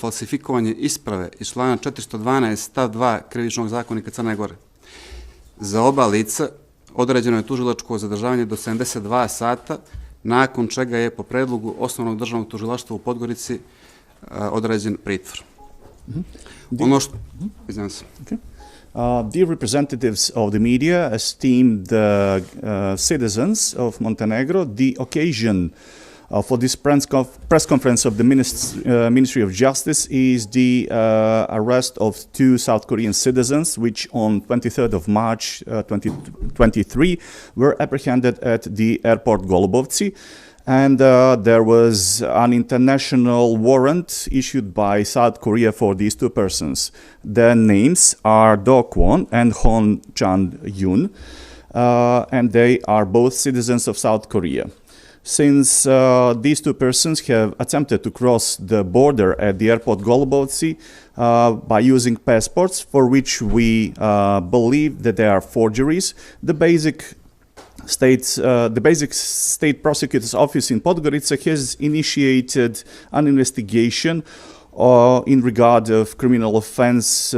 falsifikovanje isprave iz člana 412 stav 2 Krivičnog zakonika Crne Gore. Za oba lica određeno je tužilačko zadržavanje do 72 sata, nakon čega je po predlogu Osnovnog državnog tužilaštva u Podgorici određen pritvor. Dear representatives of the media, esteemed citizens of Montenegro, the occasion for this press conference of the Ministry of Justice is the arrest of two South Korean citizens, which on 23rd of March 2023 were apprehended at the airport Golubovci. And there was an international warrant issued by South Korea for these two persons. Their names are Do Kwon and Hon Chan-yoon, and they are both citizens of South Korea. Since these two persons have attempted to cross the border at the airport Golubovci by using passports for which we believe that they are forgeries, the basic state prosecutor's office in Podgorica has initiated an investigation in regard of criminal offense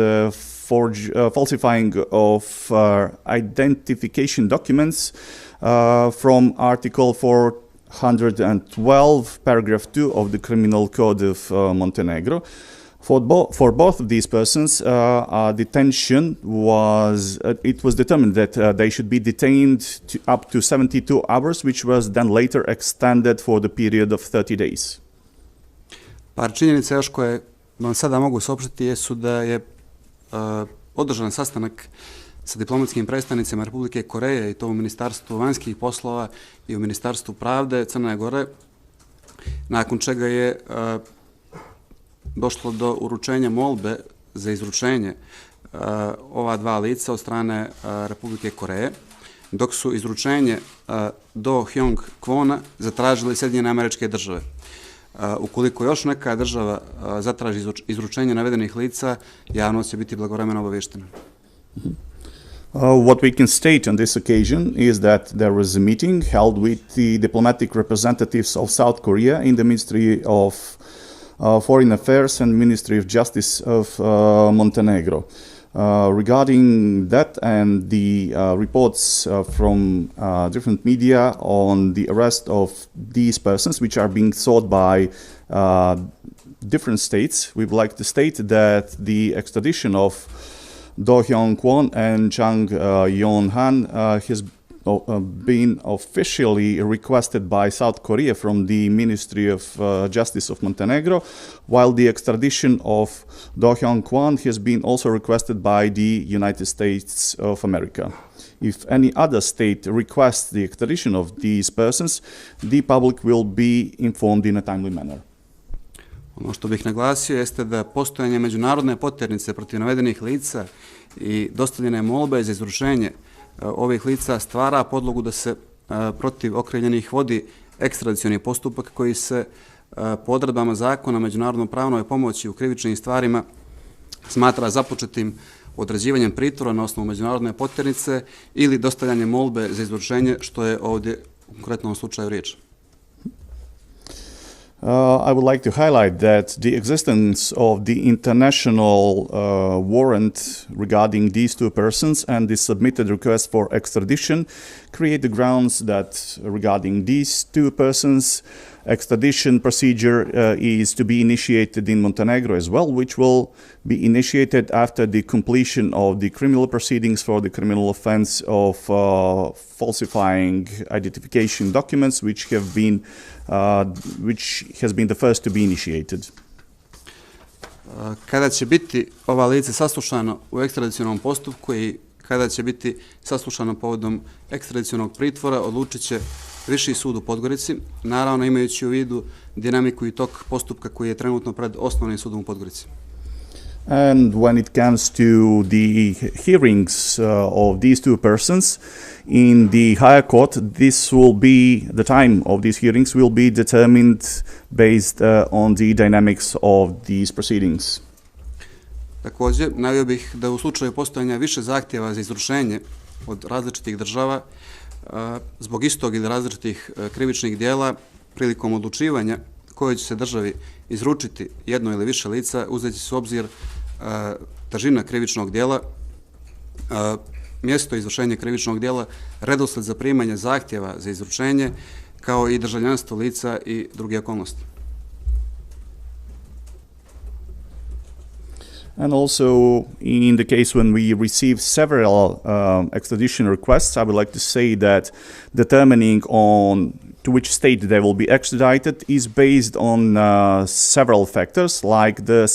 falsifying of identification documents from Article 412, paragraph 2 of the Criminal Code of Montenegro. For both of these persons, detention it was determined that they should be detained up to 72 hours, which was then later extended for the period of 30 days. Par činjenica još koje vam sada mogu saopštiti jesu da je održan sastanak sa diplomatskim predstavnicima Republike Koreje i to u Ministarstvu vanjskih poslova i u Ministarstvu pravde Crne Gore, nakon čega je došlo do uručenja molbe za izručenje ova dva lica od strane Republike Koreje, dok su izručenje Do Hyung Kwona zatražili Sjedinjene Američke Države. Ukoliko još neka država zatraži izručenje navedenih lica, javnost će biti blagovremeno obaveštena. What we can state on this occasion is that there was a meeting held with the diplomatic representatives of South Korea in the Ministry of Foreign Affairs and Ministry of Justice of Montenegro. Regarding that and the reports from different media on the arrest of these persons, which are being sought by different states, we would like to state that the extradition of Do Hyung Kwon and Chang Yon-han has been officially requested by South Korea from the Ministry of Justice of Montenegro, while the extradition of Do Hyung Kwon has been also requested by the United States of America. If any other state requests the extradition of these persons, the public will be informed in a timely manner. Ono što bih naglasio jeste da postojanje međunarodne poternice protiv navedenih lica i dostavljene molbe za izručenje ovih lica stvara podlogu da se protiv okrivljenih vodi ekstradicioni postupak koji se po odredbama zakona o međunarodnom pravnoj pomoći u krivičnim stvarima smatra započetim određivanjem pritvora na osnovu međunarodne poternice ili dostavljanjem molbe za izručenje, što je ovdje u konkretnom slučaju riječ. I would like to highlight that the existence of the international warrant regarding these two persons and the submitted request for extradition create the grounds that regarding these two persons, extradition procedure is to be initiated in Montenegro as well, which will be initiated after the completion of the criminal proceedings for the criminal offense of falsifying identification documents, which has been the first to be initiated. Kada će biti ova lice saslušano u ekstradicionom postupku i kada će biti saslušano povodom ekstradicionog pritvora, odlučit će Viši sud u Podgorici, naravno imajući u vidu dinamiku i tok postupka koji je trenutno pred Osnovnim sudom u Podgorici. And when it comes to the hearings of these two persons in the higher court, the time of these hearings will be determined based on the dynamics of these proceedings. Također, naveo bih da u slučaju postojanja više zahtjeva za izručenje od različitih država, zbog istog ili različitih krivičnih dijela, prilikom odlučivanja kojoj će se državi izručiti jedno ili više lica, uzeti se u obzir težina krivičnog djela, mjesto izvršenja krivičnog djela, redosled zaprimanja zahtjeva za izručenje, kao i državljanstvo lica i druge okolnosti. And also, in the case when we receive several extradition requests, I would like to say that determining on to which state they will be extradited is based on several factors, like the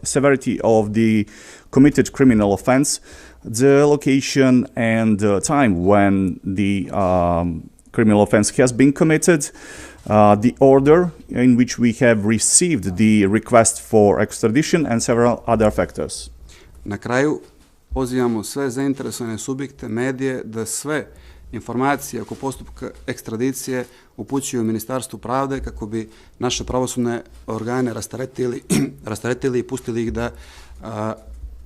severity of the committed criminal offense, the location and the time when the criminal offense has been committed, the order in which we have received the request for extradition, and several other factors. Na kraju pozivamo sve zainteresovane subjekte, medije, da sve informacije oko postupka ekstradicije upućuju Ministarstvu pravde kako bi naše pravosudne organe rasteretili i pustili ih da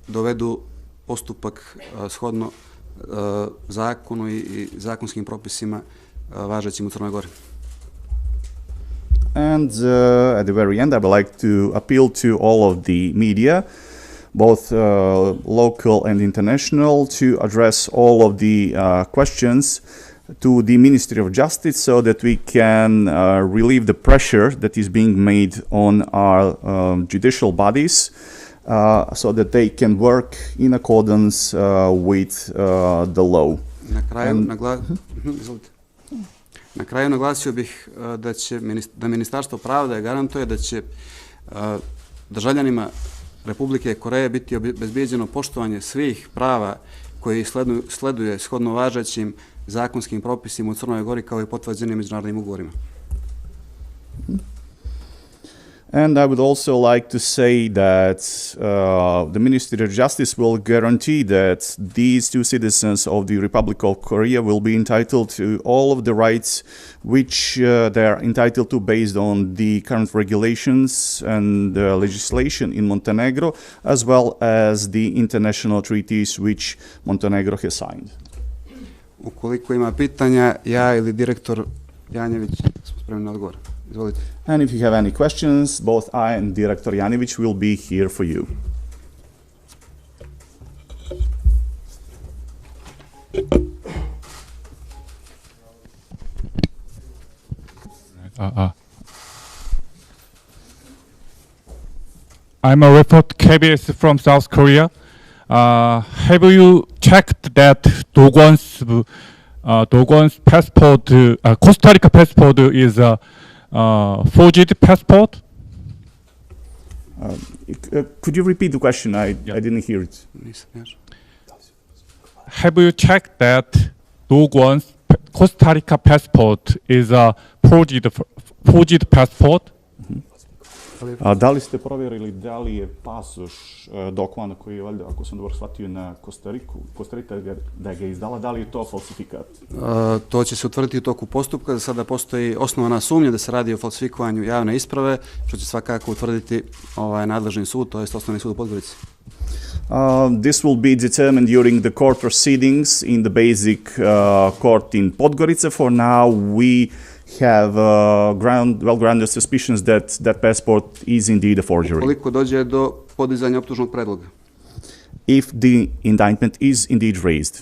dovedu postupak shodno zakonu i zakonskim propisima važećim u Crnoj Gori. And at the very end, I would like to appeal to all of the media, both local and international, to address all of the questions to the Ministry of Justice so that we can relieve the pressure that is being made on our judicial bodies so that they can work in accordance with the law. Na kraju naglasio bih da Ministarstvo pravde garantuje da će državljanima Republike Koreje biti obezbijeđeno poštovanje svih prava koji sleduje shodno važećim zakonskim propisima u Crnoj Gori kao i potvrđenim međunarodnim ugovorima. And I would also like to say that the Ministry of Justice will guarantee that these two citizens of the Republic of Korea will be entitled to all of the rights which they are entitled to based on the current regulations and legislation in Montenegro, as well as the international treaties which Montenegro has signed. Ukoliko ima pitanja, ja ili direktor Janjević smo spremni na odgovor. Izvolite. And if you have any questions, both I and Director Janjević will be here for you. I'm a reporter KBS from South Korea. Have you checked that Dogon's passport, Costa Rica passport, is a forged passport? Could you repeat the question? I didn't hear it. Have you checked that Dogon's Costa Rica passport is a forged passport? Da li ste provjerili da li je pasoš Dokvana koji je valjda, ako sam dobro shvatio, na Kostarika da ga je izdala, da li je to falsifikat? To će se utvrditi u toku postupka. Za sada postoji osnovana sumnja da se radi o falsifikovanju javne isprave, što će svakako utvrditi nadležni sud, to je Osnovni sud u Podgorici. This will be determined during the court proceedings in the basic court in Podgorica. For now, we have well-grounded suspicions that that passport is indeed a forgery. Ukoliko dođe do podizanja optužnog predloga. If the indictment is indeed raised.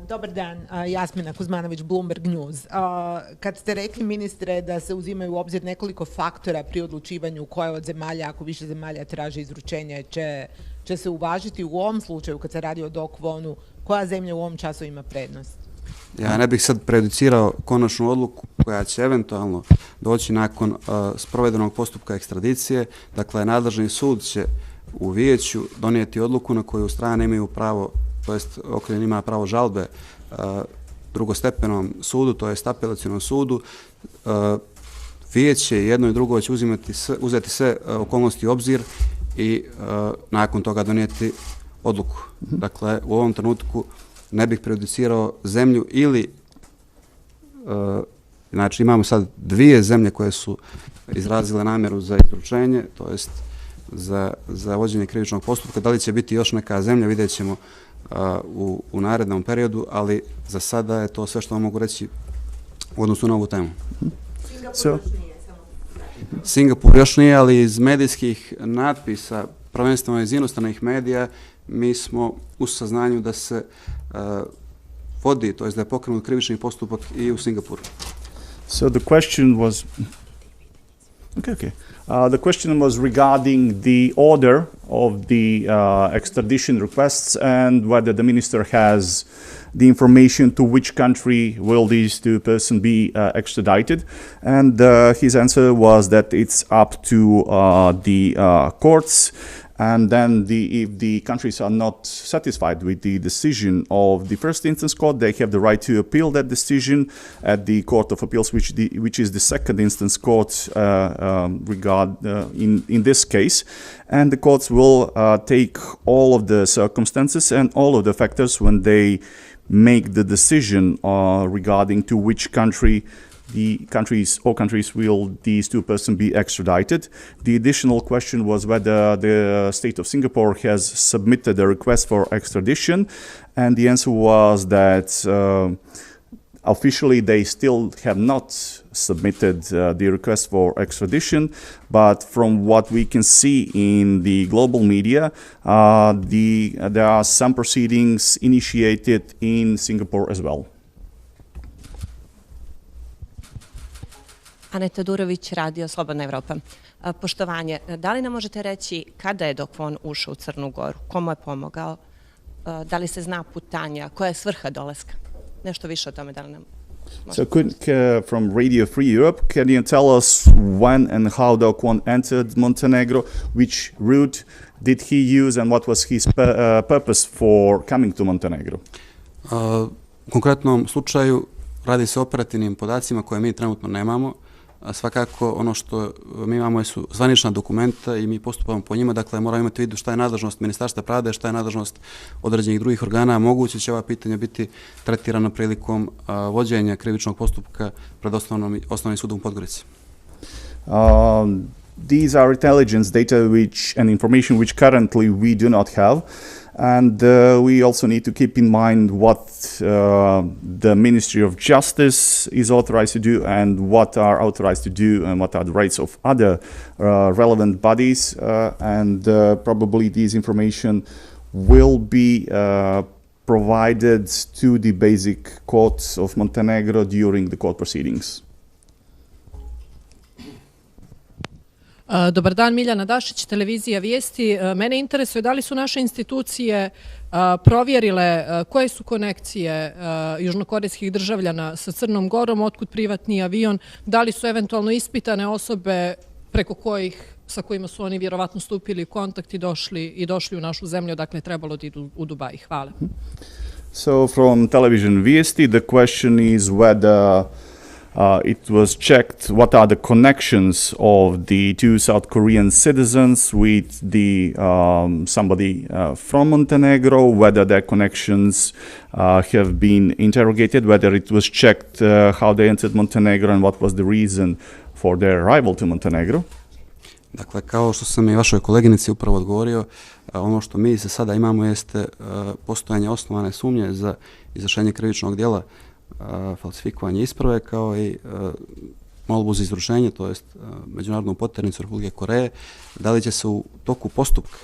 Dobar dan, Jasmina Kuzmanović, Bloomberg News. Kad ste rekli, ministre, da se uzimaju u obzir nekoliko faktora pri odlučivanju koje od zemalja, ako više zemalja traže izručenje, će se uvažiti u ovom slučaju, kad se radi o Dokvonu, koja zemlja u ovom času ima prednost? Ja ne bih sad prejudicirao konačnu odluku koja će eventualno doći nakon sprovedenog postupka ekstradicije. Dakle, nadležni sud će u vijeću donijeti odluku na koju strane imaju pravo, to jest okrivljeni ima pravo žalbe drugostepenom sudu, to jest apelacionom sudu. Vijeće jedno i drugo će uzeti sve okolnosti u obzir i nakon toga donijeti odluku. Dakle, u ovom trenutku ne bih prejudicirao zemlju ili, znači imamo sad dvije zemlje koje su izrazile namjeru za izručenje, to jest za vođenje krivičnog postupka. Da li će biti još neka zemlja, vidjet ćemo u narednom periodu, ali za sada je to sve što vam mogu reći u odnosu na ovu temu. Singapur još nije, samo Singapur još nije, ali iz medijskih natpisa, prvenstveno iz inostranih medija, mi smo u saznanju da se vodi, to jest da je pokrenut krivični postupak i u Singapuru. So the question was, the question was regarding the order of the extradition requests and whether the minister has the information to which country will these two persons be extradited. And his answer was that it's up to the courts. And then if the countries are not satisfied with the decision of the first instance court, they have the right to appeal that decision at the Court of Appeals, which is the second instance court in this case. And the courts will take all of the circumstances and all of the factors when they make the decision regarding to which country countries will these two persons be extradited. The additional question was whether the state of Singapore has submitted a request for extradition, and the answer was that officially they still have not submitted the request for extradition, but from what we can see in the global media, there are some proceedings initiated in Singapore as well. Aneta Durović, Radio Slobodna Evropa. Poštovanje, da li nam možete reći kada je dok on ušao u Crnu Goru? Ko mu je pomogao? Da li se zna putanja? Koja je svrha dolaska? Nešto više o tome da li nam So from Radio Free Europe, can you tell us when and how Dok Kwon entered Montenegro? Which route did he use and what was his purpose for coming to Montenegro? U konkretnom slučaju radi se o operativnim podacima koje mi trenutno nemamo. Svakako ono što mi imamo su zvanična dokumenta i mi postupamo po njima, dakle moramo imati u vidu šta je nadležnost Ministarstva pravde, šta je nadležnost određenih drugih organa. Moguće će ova pitanja biti tretirana prilikom vođenja krivičnog postupka pred osnovnim sudom u Podgorici. These are intelligence data and information which currently we do not have. And we also need to keep in mind what the Ministry of Justice is authorized to do and what are authorized to do and what are the rights of other relevant bodies. And probably this information will be provided to the basic courts of Montenegro during the court proceedings. Dobar dan, Miljana Dašić, televizija Vijesti. Mene interesuje da li su naše institucije provjerile koje su konekcije južnokorejskih državljana sa Crnom Gorom, otkud privatni avion, da li su eventualno ispitane osobe preko sa kojima su oni vjerovatno stupili u kontakt i došli u našu zemlju, dakle trebalo da idu u Dubai. Hvala. So from television Vijesti, the question is whether it was checked what are the connections of the two South Korean citizens with the somebody from Montenegro, whether their connections have been interrogated, whether it was checked how they entered Montenegro and what was the reason for their arrival to Montenegro. Dakle, kao što sam i vašoj koleginici upravo odgovorio, ono što mi se sada imamo jeste postojanje osnovane sumnje za izvršenje krivičnog djela falsifikovanje isprave, kao i molbu za izručenje, to jest međunarodnu poternicu Republike Koreje. Da li će se u toku postupka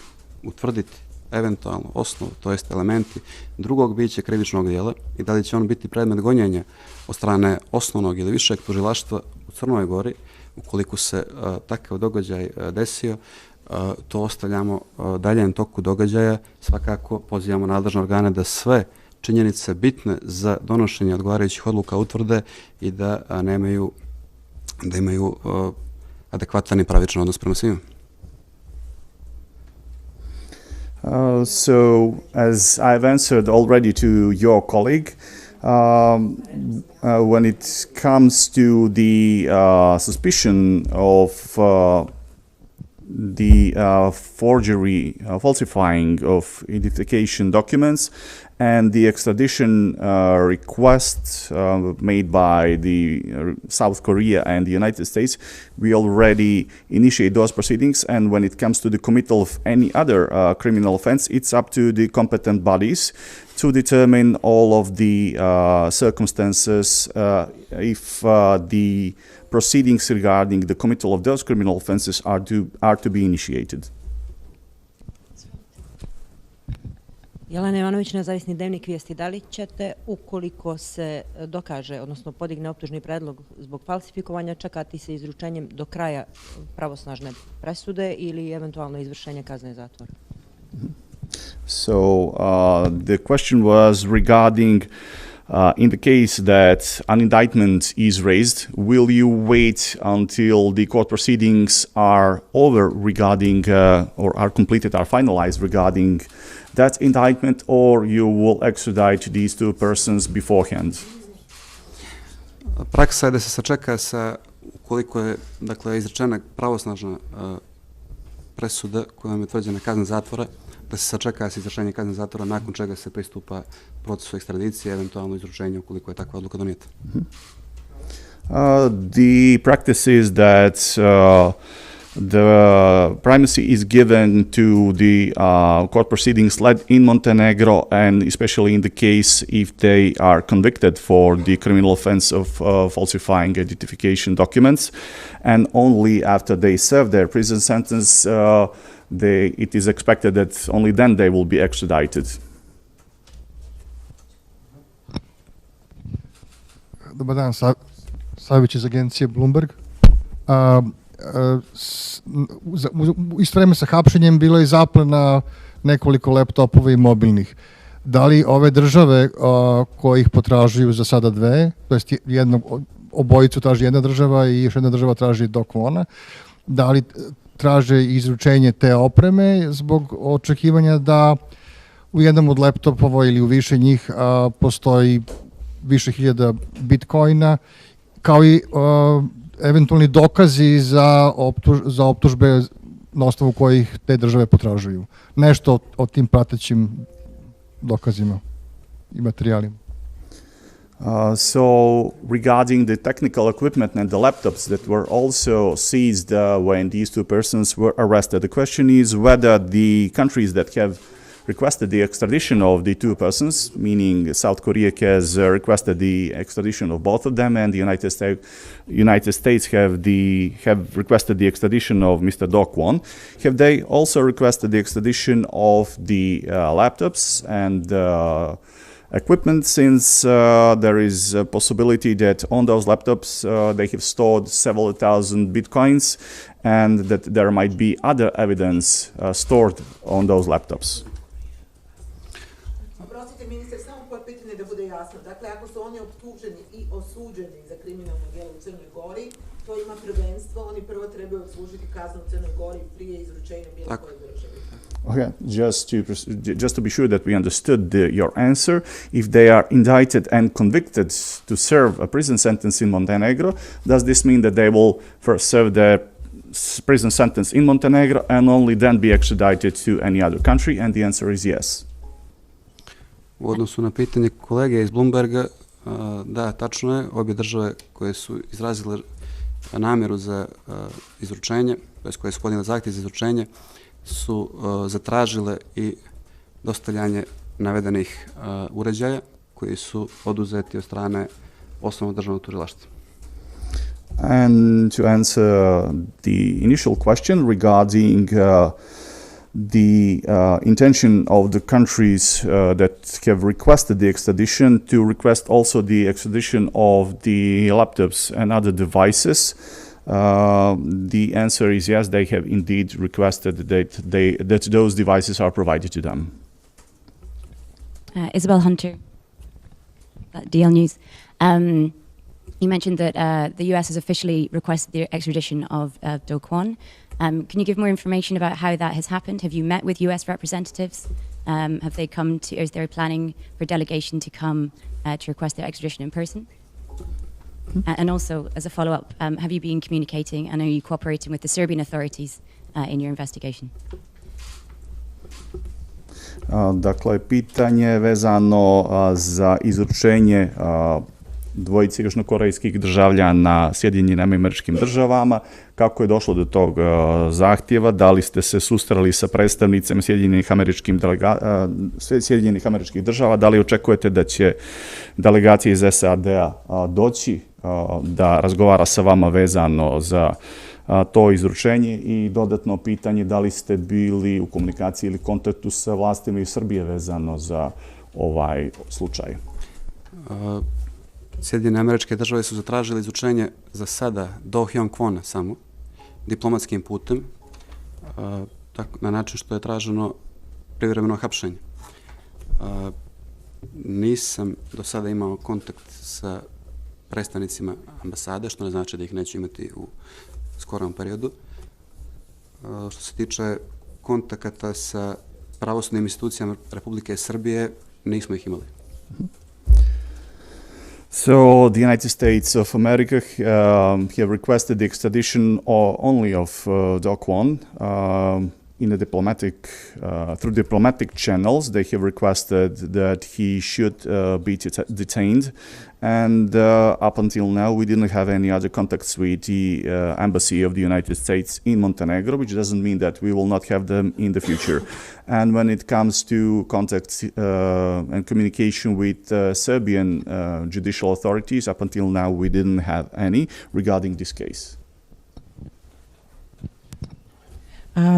utvrditi eventualno osnov, to jest elementi drugog bića krivičnog djela i da li će on biti predmet gonjenja od strane osnovnog ili višeg tužilaštva u Crnoj Gori, ukoliko se takav događaj desio, to ostavljamo daljem toku događaja. Svakako pozivamo nadležne organe da sve činjenice bitne za donošenje odgovarajućih odluka utvrde i da imaju adekvatan i pravičan odnos prema svima. So, as I've answered already to your colleague, when it comes to the suspicion of the forgery, falsifying of identification documents, and the extradition request made by the South Korea and the United States, we already initiate those proceedings. And when it comes to the committal of any other criminal offense, it's up to the competent bodies to determine all of the circumstances if the proceedings regarding the committal of those criminal offenses are to be initiated. Jelena Jovanović, Nezavisni dnevnik Vijesti. Da li ćete, ukoliko se dokaže, odnosno podigne optužni predlog zbog falsifikovanja, čekati sa izručenjem do kraja pravosnažne presude ili eventualno izvršenje kazne zatvora? So the question was regarding in the case that an indictment is raised, will you wait until the court proceedings are over regarding or are completed, are finalized regarding that indictment, or you will extradite these two persons beforehand? Praksa je da se sačeka ukoliko je izrečena pravosnažna presuda kojom je utvrđena kazna zatvora, da se sačeka sa izvršenjem kazne zatvora, nakon čega se pristupa procesu ekstradicije, eventualno izručenju ukoliko je takva odluka donijeta. The practice is that the primacy is given to the court proceedings led in Montenegro, and especially in the case if they are convicted for the criminal offense of falsifying identification documents, and only after they serve their prison sentence, it is expected that only then they will be extradited. Dobar dan, Savić iz agencije Bloomberg. Isto vreme sa hapšenjem bilo je zaplena nekoliko laptopova i mobilnih. Da li ove države koje ih potražuju za sada dve, to jest obojicu traži jedna država i još jedna država traži do klona, da li traže izručenje te opreme zbog očekivanja da u jednom od laptopova ili u više njih postoji više hiljada bitcoina, kao i eventualni dokazi za optužbe na osnovu kojih te države potražuju. Nešto o tim pratećim dokazima i materijalima. So regarding the technical equipment and the laptops that were also seized when these two persons were arrested, the question is whether the countries that have requested the extradition of the two persons, meaning South Korea has requested the extradition of both of them, and the United States have requested the extradition of Mr. Do Kwon. Have they also requested the extradition of the laptops and equipment, since there is a possibility that on those laptops they have stored several thousand bitcoins, and that there might be other evidence stored on those laptops? Oprostite, ministre, samo po pitanje da bude jasno. Dakle, ako su oni optuženi i osuđeni za kriminalno djelo u Crnoj Gori, to ima prvenstvo, oni prvo trebaju odslužiti kaznu u Crnoj Gori prije izručenja bilo koje države. Okay, just to be sure that we understood your answer, if they are indicted and convicted to serve a prison sentence in Montenegro, does this mean that they will first serve their prison sentence in Montenegro and only then be extradited to any other country? And the answer is yes. U odnosu na pitanje kolege iz Bloomberga, da, tačno je, obje države koje su izrazile namjeru za izručenje, koje su podnijele zahtjev za izručenje, su zatražile i dostavljanje navedenih uređaja koji su oduzeti od strane osnovnog državnog tužilaštva. And to answer the initial question regarding the intention of the countries that have requested the extradition to request also the extradition of the laptops and other devices, the answer is yes, they have indeed requested that those devices are provided to them. Isabel Hunter, DL News. You mentioned that the US has officially requested the extradition of Do Kwon. Can you give more information about how that has happened? Have you met with US representatives? Have they come to, is there planning for a delegation to come to request their extradition in person? And also, as a follow-up, have you been communicating and are you cooperating with the Serbian authorities in your investigation? Dakle, pitanje vezano za izručenje dvojice južnokorejskih državljana Sjedinjenim Američkim Državama. Kako je došlo do tog zahtjeva? Da li ste se susreli sa predstavnicama Sjedinjenih Američkih Država? Da li očekujete da će delegacije iz SAD-a doći da razgovara sa vama vezano za to izručenje i dodatno pitanje da li ste bili u komunikaciji ili kontaktu sa vlastima iz Srbije vezano za ovaj slučaj. Sjedinjene Američke Države su zatražili izručenje za sada do Hyong Kwona samo, diplomatskim putem, na način što je traženo privremeno hapšenje. Nisam do sada imao kontakt sa predstavnicima ambasade, što ne znači da ih neću imati u skorom periodu. Što se tiče kontakata sa pravosudnim institucijama Republike Srbije, nismo ih imali. So the United States of America have requested the extradition only of Do Kwon. In a through diplomatic channels, they have requested that he should be detained. And up until now, we didn't have any other contacts with the embassy of the United States in Montenegro, which doesn't mean that we will not have them in the future. And when it comes to contact and communication with Serbian judicial authorities, up until now, we didn't have any regarding this case.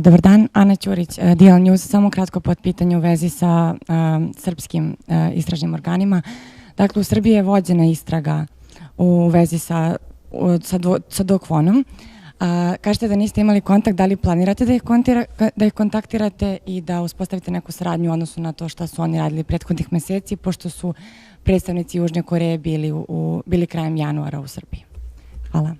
Dobar dan, Ana Ćurić, DL News. Samo kratko potpitanje u vezi sa srpskim istražnim organima. Dakle, u Srbiji je vođena istraga u vezi sa Do Kwonom. Kažete da niste imali kontakt, da li planirate da ih kontaktirate i da uspostavite neku saradnju u odnosu na to što su oni radili prethodnih meseci, pošto su predstavnici Južne Koreje bili krajem januara u Srbiji? Hvala.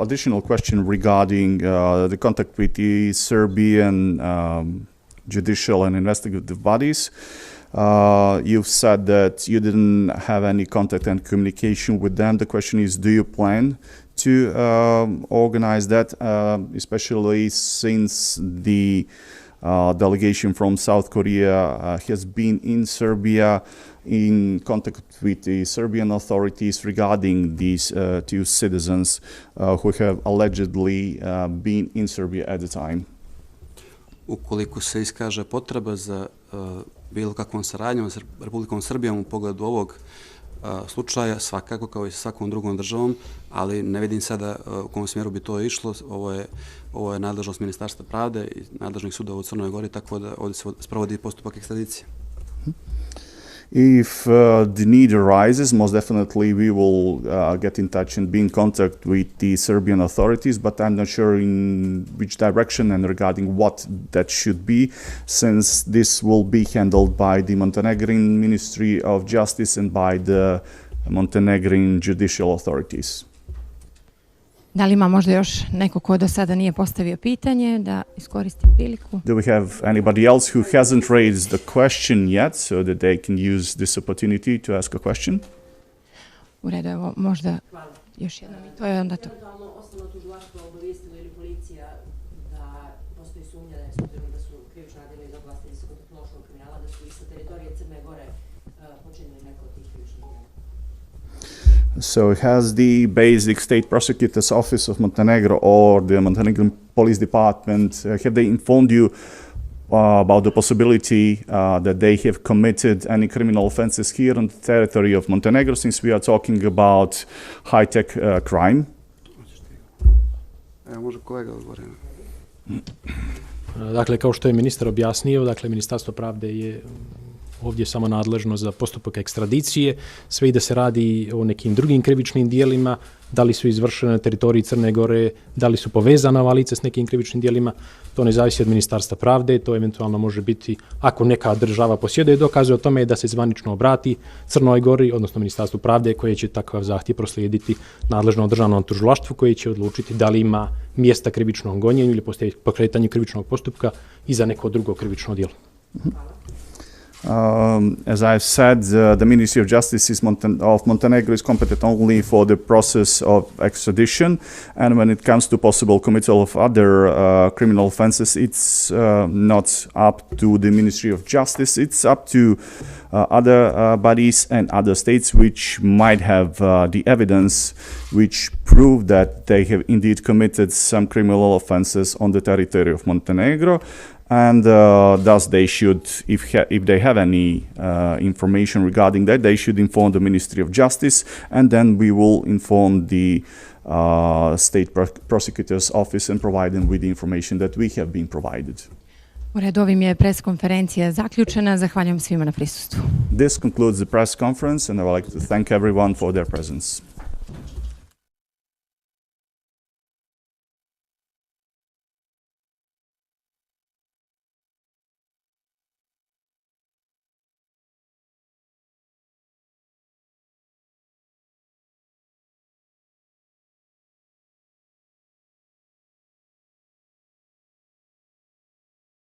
Additional question regarding the contact with the Serbian judicial and investigative bodies. You've said that you didn't have any contact and communication with them. The question is, do you plan to organize that, especially since the delegation from South Korea has been in Serbia in contact with the Serbian authorities regarding these two citizens who have allegedly been in Serbia at the time? Ukoliko se iskaže potreba za bilo kakvom saradnjom sa Republikom Srbijom u pogledu ovog slučaja, svakako kao i sa svakom drugom državom, ali ne vidim sada u kom smjeru bi to išlo. Ovo je nadležnost Ministarstva pravde i nadležnih sudova u Crnoj Gori, tako da ovdje se sprovodi postupak ekstradicije. If the need arises, most definitely we will get in touch and be in contact with the Serbian authorities, but I'm not sure in which direction and regarding what that should be, since this will be handled by the Montenegrin Ministry of Justice and by the Montenegrin judicial authorities. Da li ima možda još neko ko do sada nije postavio pitanje, da iskoristi priliku? Do we have anybody else who hasn't raised the question yet, so that they can use this opportunity to ask a question? U redu, evo možda još jednom i to je onda to. Osnovno tužilaštvo obavijestilo ili policija da postoji sumnja da su krivična dela iz oblasti visokotehnološkog kriminala, da su i sa teritorije Crne Gore počinili neko od tih krivičnih dela. So has the basic state prosecutor's office of Montenegro or the Montenegrin police department, have they informed you about the possibility that they have committed any criminal offenses here on the territory of Montenegro, since we are talking about high-tech crime? Može kolega odgovoriti. Dakle, kao što je ministar objasnio, dakle, Ministarstvo pravde je ovdje samo nadležno za postupak ekstradicije, sve i da se radi o nekim drugim krivičnim dijelima, da li su izvršene na teritoriji Crne Gore, da li su povezana ova lica s nekim krivičnim dijelima, to ne zavisi od Ministarstva pravde, to eventualno može biti, ako neka država posjeduje dokaze o tome, da se zvanično obrati Crnoj Gori, odnosno Ministarstvu pravde, koje će takav zahtjev proslijediti nadležnom državnom tužilaštvu, koje će odlučiti da li ima mjesta krivičnom gonjenju ili pokretanju krivičnog postupka i za neko drugo krivično djelo. As I've said, the Ministry of Justice of Montenegro is competent only for the process of extradition, and when it comes to possible committal of other criminal offenses, it's not up to the Ministry of Justice, it's up to other bodies and other states which might have the evidence which prove that they have indeed committed some criminal offenses on the territory of Montenegro. and thus they should, if they have any information regarding that, they should inform the Ministry of Justice, and then we will inform the State Prosecutor's Office and provide them with the information that we have been provided. U redu, ovim je pres konferencija zaključena. Zahvaljujem svima na prisustvu. This concludes the press conference, and I would like to thank everyone for their presence.